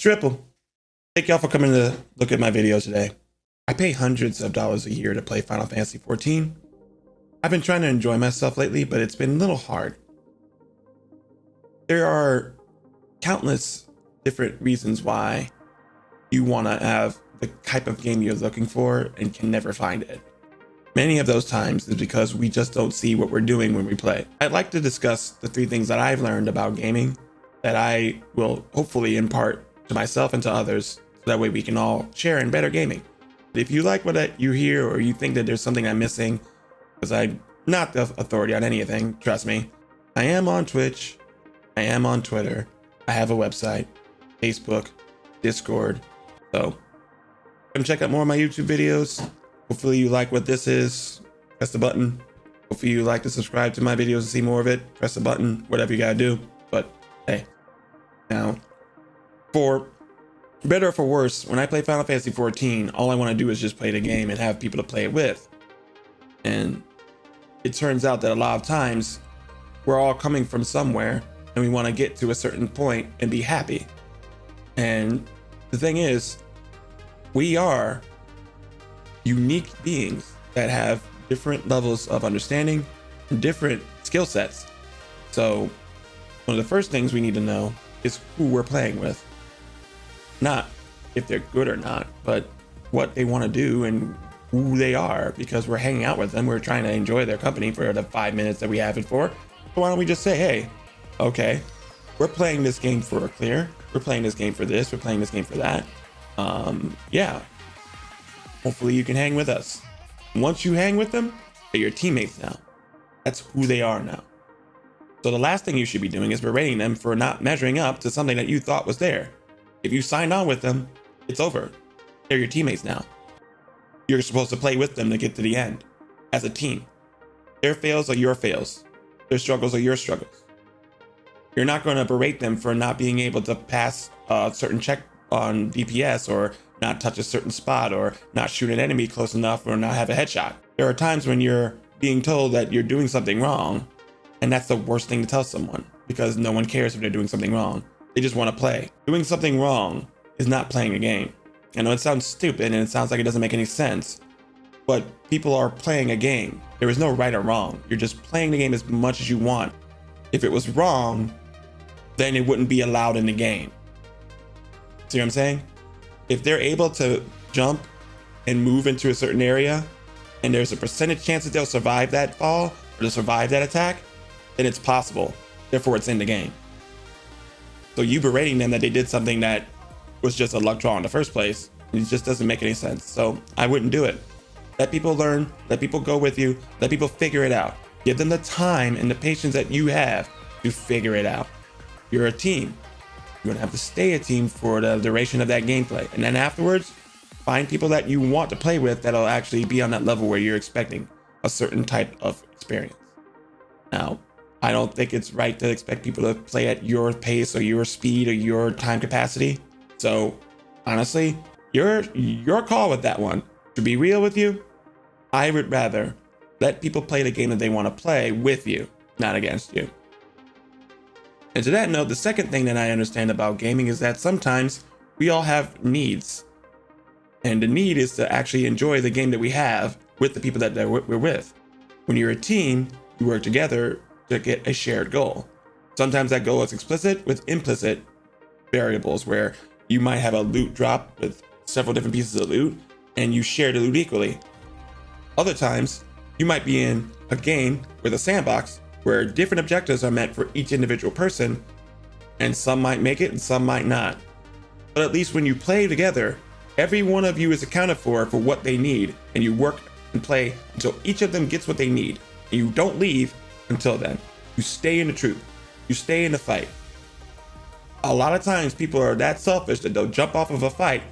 It's Triple. Thank y'all for coming to look at my videos today. I pay hundreds of dollars a year to play Final Fantasy XIV. I've been trying to enjoy myself lately, but it's been a little hard. There are countless different reasons why you want to have the type of game you're looking for and can never find it. Many of those times is because we just don't see what we're doing when we play. I'd like to discuss the 3 things that I've learned about gaming that I will hopefully impart to myself and to others, so that way we can all share in better gaming. If you like what you hear, or you think that there's something I'm missing, because I'm not the authority on anything, trust me. I am on Twitch, I am on Twitter, I have a website, Facebook, Discord, so come check out more of my YouTube videos. Hopefully you like what this is, press the button. Hopefully you like to subscribe to my videos to see more of it, press the button, whatever you gotta do. But hey, now, for better or for worse, when I play Final Fantasy XIV, all I want to do is just play the game and have people to play it with. And it turns out that a lot of times we're all coming from somewhere and we want to get to a certain point and be happy. And the thing is, we are unique beings that have different levels of understanding and different skill sets. So one of the first things we need to know is who we're playing with. Not if they're good or not, but what they want to do and who they are, because we're hanging out with them. We're trying to enjoy their company for the 5 minutes that we have it for. So why don't we just say, hey, okay, we're playing this game for a clear. We're playing this game for this. We're playing this game for that. Yeah. Hopefully you can hang with us. Once you hang with them, they're your teammates now. That's who they are now. So the last thing you should be doing is berating them for not measuring up to something that you thought was there. If you signed on with them, it's over. They're your teammates now. You're supposed to play with them to get to the end as a team. Their fails are your fails. Their struggles are your struggles. You're not going to berate them for not being able to pass a certain check on DPS, or not touch a certain spot, or not shoot an enemy close enough, or not have a headshot. There are times when you're being told that you're doing something wrong, and that's the worst thing to tell someone, because no one cares if they're doing something wrong. They just want to play. Doing something wrong is not playing a game. I know it sounds stupid and it sounds like it doesn't make any sense, but people are playing a game. There is no right or wrong. You're just playing the game as much as you want. If it was wrong, then it wouldn't be allowed in the game. See what I'm saying? If they're able to jump and move into a certain area, and there's a percentage chance that they'll survive that fall, or they'll survive that attack, then it's possible. Therefore, it's in the game. So you berating them that they did something that was just a luck draw in the first place, it just doesn't make any sense. So I wouldn't do it. Let people learn, let people go with you, let people figure it out. Give them the time and the patience that you have to figure it out. You're a team. You're gonna have to stay a team for the duration of that gameplay. And then afterwards, find people that you want to play with that'll actually be on that level where you're expecting a certain type of experience. Now, I don't think it's right to expect people to play at your pace or your speed or your time capacity. So honestly, your call with that one. To be real with you, I would rather let people play the game that they want to play with you, not against you. And to that note, the second thing that I understand about gaming is that sometimes we all have needs. And the need is to actually enjoy the game that we have with the people that we're with. When you're a team, you work together to get a shared goal. Sometimes that goal is explicit with implicit variables, where you might have a loot drop with several different pieces of loot and you share the loot equally. Other times you might be in a game with a sandbox where different objectives are met for each individual person, and some might make it and some might not. But at least when you play together, every one of you is accounted for what they need, and you work and play until each of them gets what they need. And you don't leave until then. You stay in the truth. You stay in the fight. A lot of times people are that selfish that they'll jump off of a fight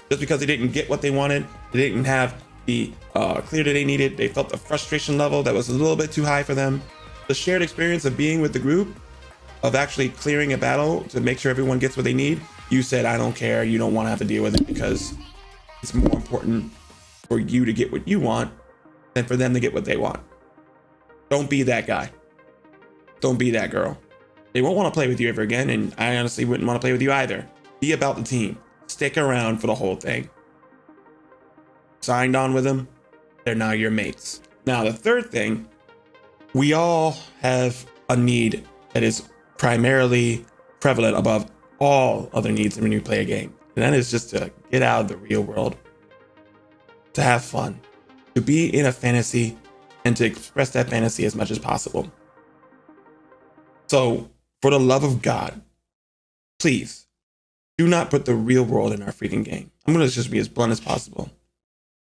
just because they didn't get what they wanted. They didn't have the clear that they needed. They felt the frustration level that was a little bit too high for them. The shared experience of being with the group, of actually clearing a battle to make sure everyone gets what they need. You said, I don't care. You don't want to have to deal with it because it's more important for you to get what you want than for them to get what they want. Don't be that guy. Don't be that girl. They won't want to play with you ever again, and I honestly wouldn't want to play with you either. Be about the team. Stick around for the whole thing. Signed on with them, they're now your mates. Now, the third thing, we all have a need that is primarily prevalent above all other needs when you play a game. And that is just to get out of the real world, to have fun, to be in a fantasy, and to express that fantasy as much as possible. So, for the love of God, please do not put the real world in our freaking game. I'm going to just be as blunt as possible.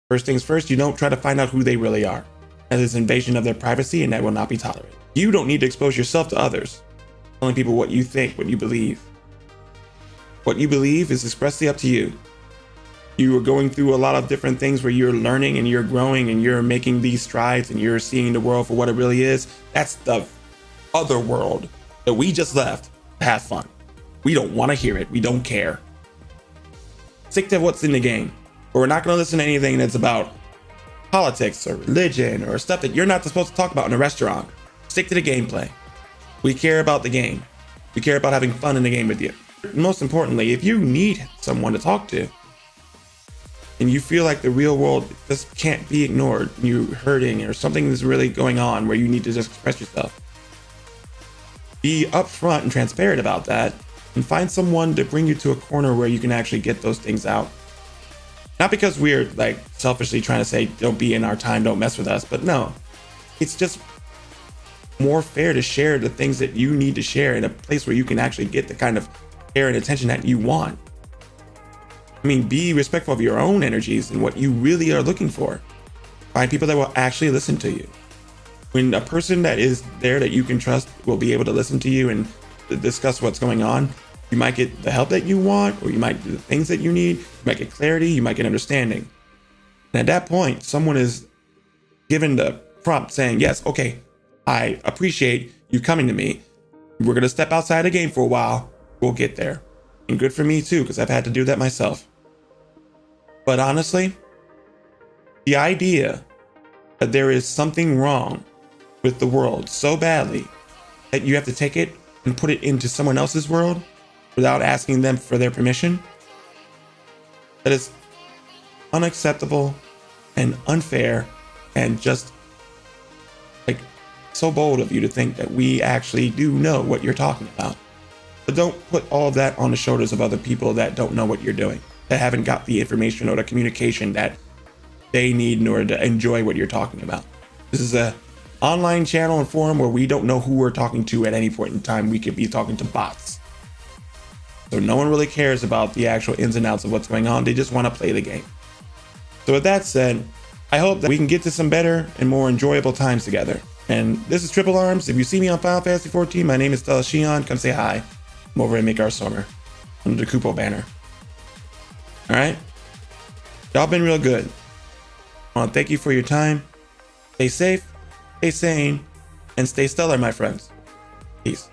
First things first, you don't try to find out who they really are. That is invasion of their privacy, and that will not be tolerated. You don't need to expose yourself to others, telling people what you think, what you believe. What you believe is expressly up to you. You are going through a lot of different things where you're learning and you're growing and you're making these strides and you're seeing the world for what it really is. That's the other world that we just left to have fun. We don't want to hear it. We don't care. Stick to what's in the game. But we're not going to listen to anything that's about politics or religion or stuff that you're not supposed to talk about in a restaurant. Stick to the gameplay. We care about the game. We care about having fun in the game with you. Most importantly, if you need someone to talk to and you feel like the real world just can't be ignored, you're hurting or something is really going on where you need to just express yourself, be upfront and transparent about that and find someone to bring you to a corner where you can actually get those things out. Not because we're like selfishly trying to say, don't be in our time, don't mess with us, but no, it's just more fair to share the things that you need to share in a place where you can actually get the kind of care and attention that you want. I mean, be respectful of your own energies and what you really are looking for. Find people that will actually listen to you. When a person that is there that you can trust will be able to listen to you and discuss what's going on, you might get the help that you want, or you might do the things that you need. You might get clarity, you might get understanding. And at that point, someone is given the prompt saying, yes, okay, I appreciate you coming to me. We're going to step outside the game for a while. We'll get there. And good for me too, because I've had to do that myself. But honestly, the idea that there is something wrong with the world so badly that you have to take it and put it into someone else's world without asking them for their permission, that is unacceptable and unfair and just like so bold of you to think that we actually do know what you're talking about. But don't put all of that on the shoulders of other people that don't know what you're doing, that haven't got the information or the communication that they need in order to enjoy what you're talking about. This is a online channel and forum where we don't know who we're talking to at any point in time. We could be talking to bots. So no one really cares about the actual ins and outs of what's going on. They just want to play the game. So with that said, I hope that we can get to some better and more enjoyable times together. And this is TripleARMS. If you see me on Final Fantasy 14, my name is Stella Shion. Come say hi. I'm over at Make Our Summer under the Kupo banner. All right? Y'all been real good. I want to thank you for your time. Stay safe, stay sane, and stay stellar, my friends. Peace.